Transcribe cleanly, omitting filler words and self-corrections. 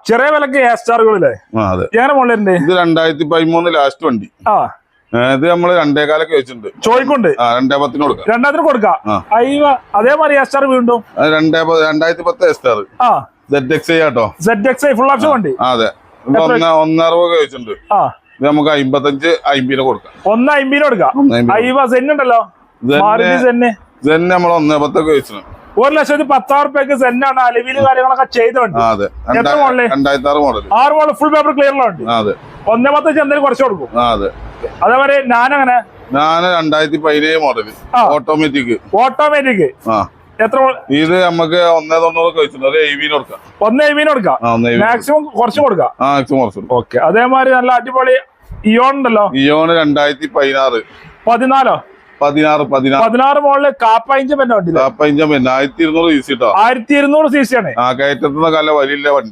ചെറിയ വിലക്ക് എ സ്റ്റാറുകളില്ലേ എങ്ങനെ മോളിലുണ്ട്? ഇത് 2013 ലാസ്റ്റ് വണ്ടി. ഇത് നമ്മള് 2.4 വെച്ചിട്ടുണ്ട്. ചോദിക്കൊണ്ട് 2.10 കൊടുക്കാം. 2000 കൊടുക്കാം. അതേമാതിരി എ സ്റ്റാർ വീണ്ടും 2010 എ സ്റ്റാർ ZXi ആട്ടോ. ZXi ഫുൾ ഓപ്ഷൻ വണ്ടി. അതെ 1.60 വെച്ചിട്ടുണ്ട്. ഇത് നമുക്ക് 55 കൊടുക്കാം. 1.50 കൊടുക്കാം. ഉണ്ടല്ലോ നമ്മൾ 1.10 വെച്ചിട്ടുണ്ട്. 1,10,000 സെന്നാണ് അലവില് കാര്യങ്ങളൊക്കെ ചെയ്തോണ്ട്. 2006 മോഡൽ 6 മോഡൽ ഫുൾ പേപ്പർ ക്ലിയറിലുണ്ട്. 1.10 എന്തെങ്കിലും കുറച്ച് കൊടുക്കും. അതേപോലെ ഞാനങ്ങനെ 2017 മോഡൽ ഓട്ടോമാറ്റിക് എത്ര ഇത് നമുക്ക് 1.90 വെച്ചിട്ടുണ്ട്. 1.70 കൊടുക്കാം. 1.70 കൊടുക്കാം. മാക്സിമം കുറച്ച് കൊടുക്കാം. ഓക്കെ. അതേമാതിരി നല്ല അടിപൊളി ഇയോൺ ഉണ്ടല്ലോ. ഇയോൺ 2016 16 മോളില് കാപ്പ ഇഞ്ച് പിന്നെ വണ്ടി. 1200 cc 1200 cc ആണ്. കയറ്റത്തുന്ന കല്ല വലിയ വണ്ടി.